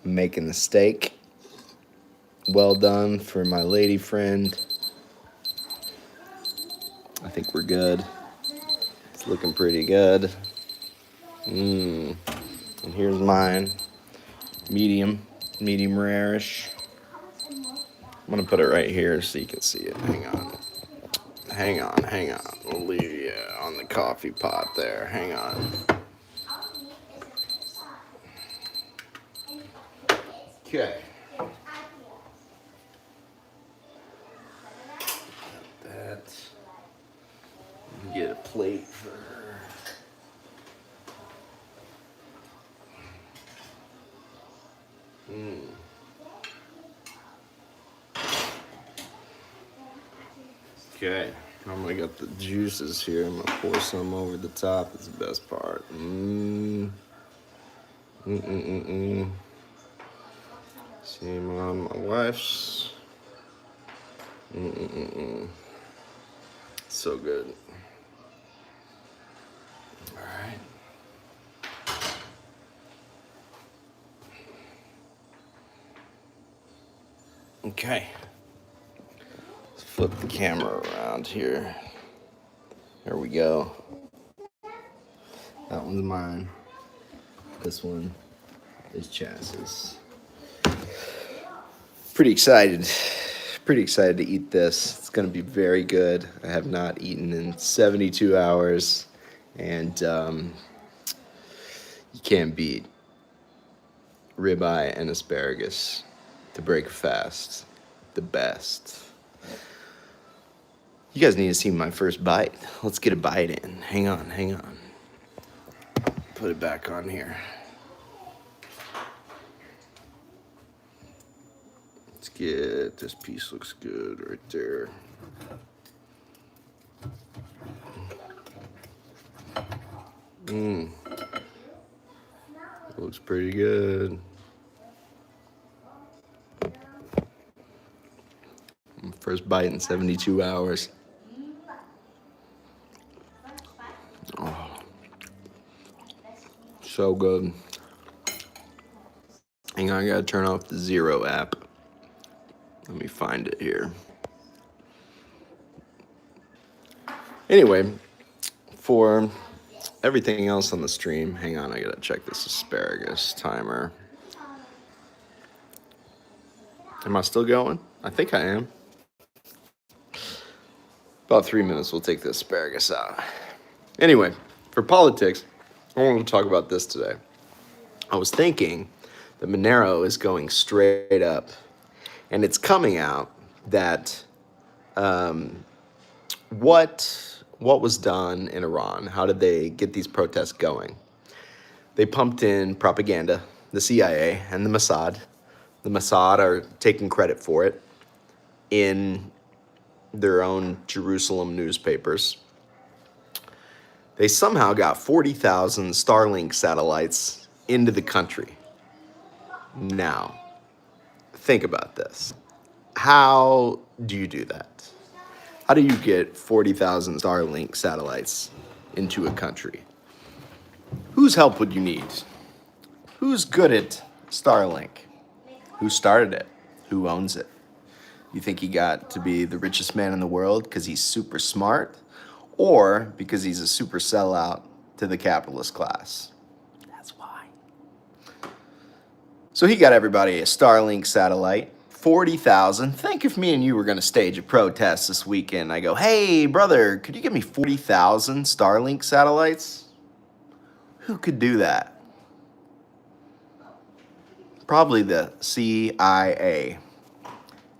making the steak. Well done for my lady friend. I think we're good. It's looking pretty good. And here's mine. Medium rare-ish. I'm gonna put it right here so you can see it. Hang on. We'll leave you on the coffee pot there. Hang on. Okay. That. Get a plate for her. Okay, I'm gonna get the juices here. I'm gonna pour some over the top. It's the best part. Same on my wife's. So good. All right. Okay. Let's flip the camera around here. There we go. That one's mine. This one is Chassis. Pretty excited to eat this. It's gonna be very good. I have not eaten in 72 hours, and you can't beat ribeye and asparagus to break a fast. The best. You guys need to see my first bite. Let's get a bite in. Hang on. Put it back on here. Let's get, this piece looks good right there. Looks pretty good. First bite in 72 hours. Oh, so good. Hang on, I gotta turn off the Zero app. Let me find it here. Anyway, for everything else on the stream, hang on, I gotta check this asparagus timer. Am I still going? I think I am. About 3 minutes, we'll take the asparagus out. Anyway, for politics, I wanted to talk about this today. I was thinking that Monero is going straight up, and it's coming out that what was done in Iran, how did they get these protests going? They pumped in propaganda, the CIA and the Mossad. The Mossad are taking credit for it in their own Jerusalem newspapers. They somehow got 40,000 StarLink satellites into the country. Now, think about this. How do you do that? How do you get 40,000 StarLink satellites into a country? Whose help would you need? Who's good at StarLink? Who started it? Who owns it? You think he got to be the richest man in the world because he's super smart, or because he's a super sellout to the capitalist class? That's why. So he got everybody a StarLink satellite, 40,000. Think if me and you were going to stage a protest this weekend. I go, hey, brother, could you give me 40,000 StarLink satellites? Who could do that? Probably the CIA.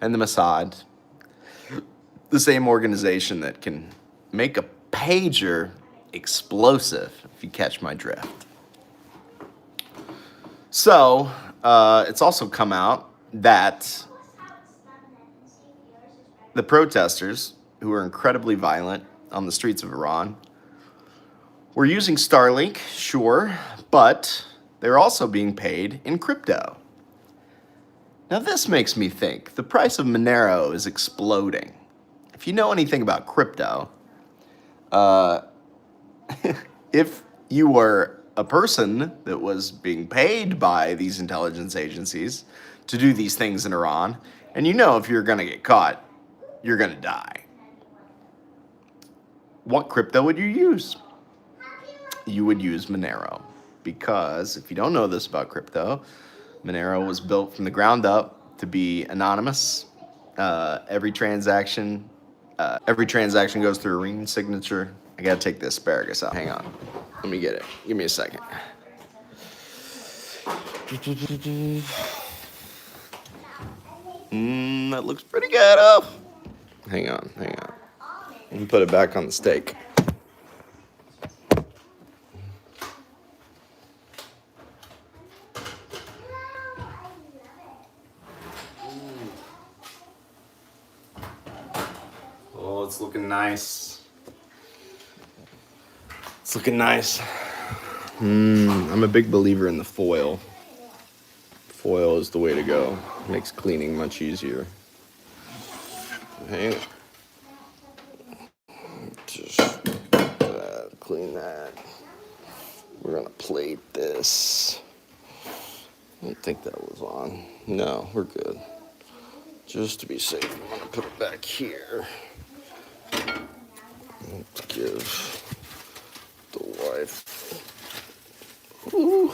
And the Mossad, the same organization that can make a pager explosive, if you catch my drift. So, it's also come out that the protesters, who are incredibly violent on the streets of Iran, were using StarLink, sure, but they're also being paid in crypto. Now this makes me think the price of Monero is exploding. If you know anything about crypto, if you were a person that was being paid by these intelligence agencies to do these things in Iran. And you know, if you're going to get caught, you're going to die. What crypto would you use? You would use Monero. Because if you don't know this about crypto, Monero was built from the ground up to be anonymous. Every transaction goes through a ring signature. I gotta take the asparagus out. Hang on. Let me get it. Give me a second. That looks pretty good. Oh. Hang on. Let me put it back on the steak. Oh, it's looking nice. It's looking nice. I'm a big believer in the foil. Foil is the way to go. Makes cleaning much easier. Hang on. Just clean that. We're gonna plate this. I don't think that was on. No, we're good. Just to be safe, I'm gonna put it back here. Let's give the wife. Ooh.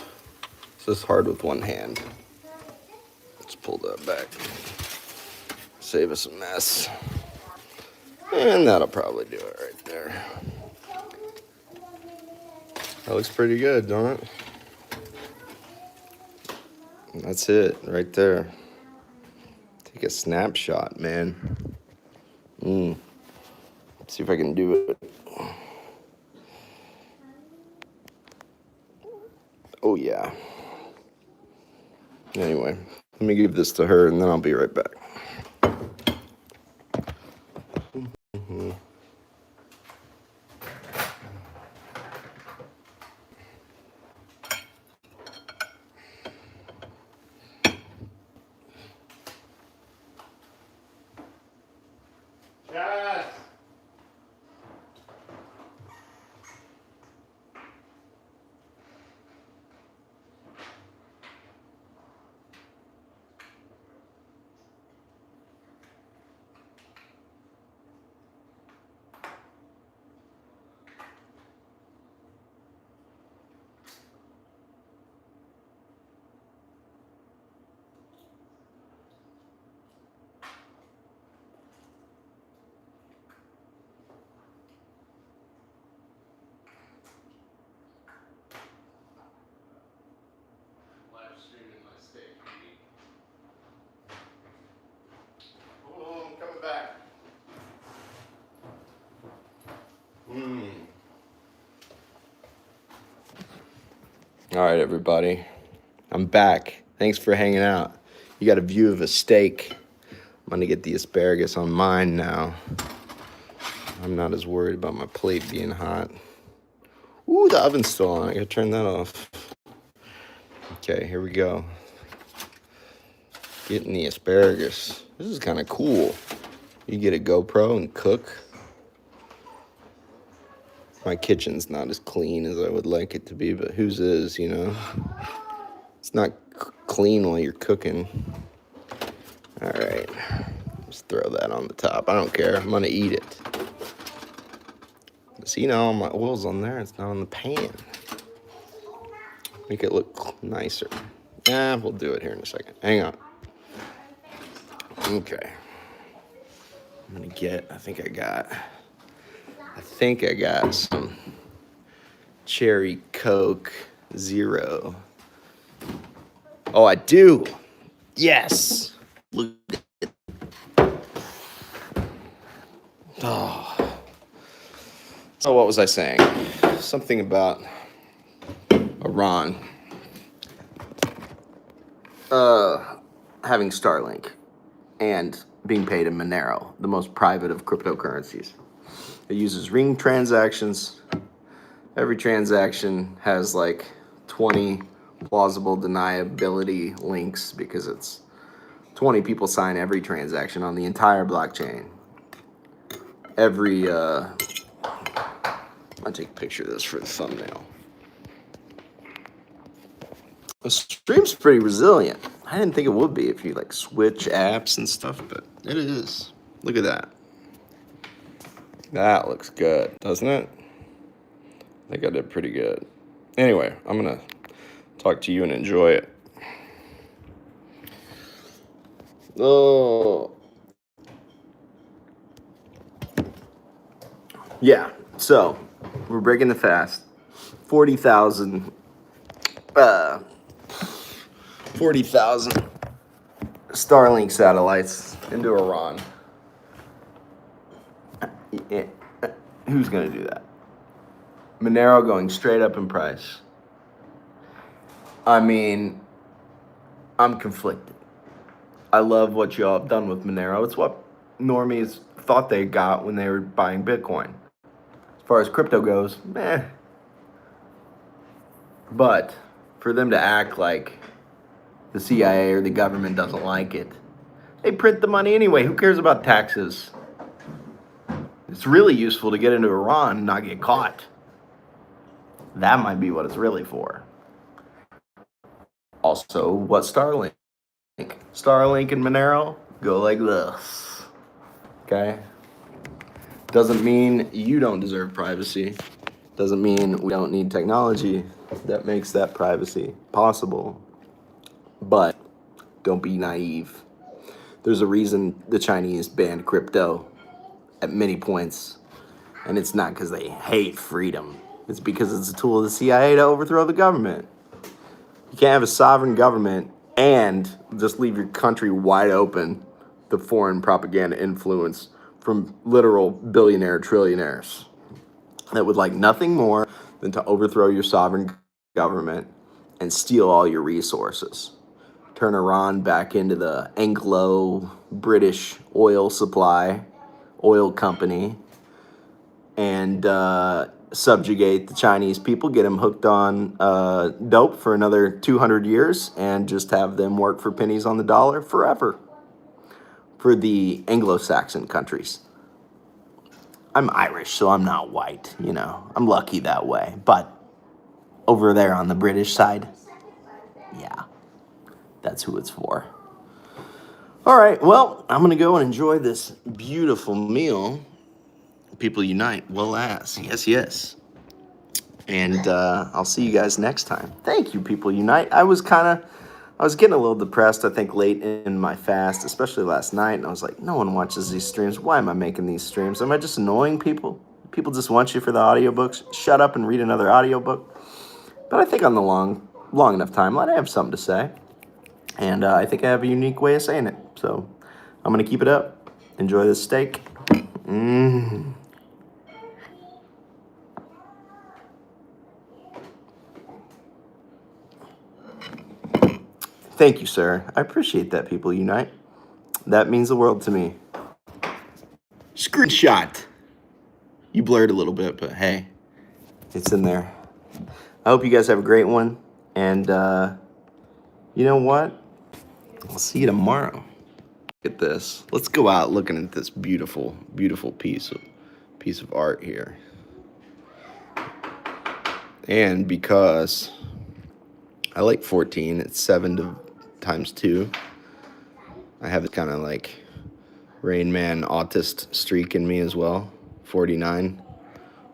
This is hard with one hand. Let's pull that back. Save us a mess. And that'll probably do it right there. That looks pretty good, don't it? That's it, right there. Take a snapshot, man. Let's see if I can do it. Oh, yeah. Anyway, let me give this to her, and then I'll be right back. Back. All right, everybody. I'm back. Thanks for hanging out. You got a view of a steak. I'm going to get the asparagus on mine now. I'm not as worried about my plate being hot. Ooh, the oven's still on. I got to turn that off. Okay, here we go. Getting the asparagus. This is kind of cool. You get a GoPro and cook. My kitchen's not as clean as I would like it to be, but whose is, you know? It's not clean while you're cooking. All right, just throw that on the top. I don't care, I'm gonna eat it. See, now all my oil's on there, it's not on the pan. Make it look nicer. Yeah, we'll do it here in a second. Hang on. Okay. I'm gonna get, I think I got some cherry Coke Zero. Oh, I do. Yes. Look. Oh. So what was I saying? Something about Iran having StarLink and being paid in Monero, the most private of cryptocurrencies. It uses ring transactions. Every transaction has like 20 plausible deniability links because it's 20 people sign every transaction on the entire blockchain. I'll take a picture of this for the thumbnail. The stream's pretty resilient. I didn't think it would be if you like switch apps and stuff, but it is. Look at that. That looks good, doesn't it? I think I did pretty good. Anyway, I'm gonna talk to you and enjoy it. Oh. Yeah, so we're breaking the fast. 40,000 StarLink satellites into Iran. Yeah. Who's going to do that? Monero going straight up in price. I mean, I'm conflicted. I love what y'all have done with Monero. It's what normies thought they got when they were buying Bitcoin. As far as crypto goes, meh. But for them to act like the CIA or the government doesn't like it, they print the money anyway. Who cares about taxes? It's really useful to get into Iran and not get caught. That might be what it's really for. Also, what StarLink? StarLink and Monero go like this. Okay? Doesn't mean you don't deserve privacy. Doesn't mean we don't need technology that makes that privacy possible. But don't be naive. There's a reason the Chinese banned crypto at many points. And it's not because they hate freedom. It's because it's a tool of the CIA to overthrow the government. You can't have a sovereign government and just leave your country wide open to foreign propaganda influence from literal billionaire trillionaires that would like nothing more than to overthrow your sovereign government and steal all your resources. Turn Iran back into the Anglo-British oil company, and subjugate the Chinese people, get them hooked on dope for another 200 years, and just have them work for pennies on the dollar forever for the Anglo-Saxon countries. I'm Irish, so I'm not white, you know. I'm lucky that way. But over there on the British side, yeah, that's who it's for. All right, well, I'm going to go and enjoy this beautiful meal. People unite. Well, yes, yes. And I'll see you guys next time. Thank you, people unite. I was getting a little depressed, I think, late in my fast, especially last night. And I was like, no one watches these streams. Why am I making these streams? Am I just annoying people? People just want you for the audiobooks. Shut up and read another audiobook. But I think on the long enough timeline, I have something to say. And I think I have a unique way of saying it. So I'm going to keep it up. Enjoy this steak. Thank you, sir. I appreciate that, people unite. That means the world to me. Screenshot. You blurred a little bit, but hey, it's in there. I hope you guys have a great one. And you know what? I'll see you tomorrow. Look at this. Let's go out looking at this beautiful, beautiful piece of art here. And because I like 14, it's 7 times 2. I have this kind of like Rain Man autist streak in me as well. 49.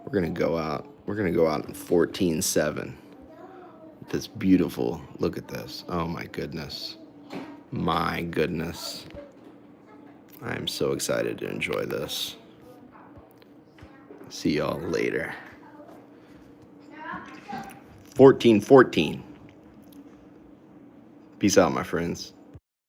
We're gonna go out in 14-7. This beautiful. Look at this. Oh my goodness. My goodness. I am so excited to enjoy this. See y'all later. 14-14. Peace out, my friends.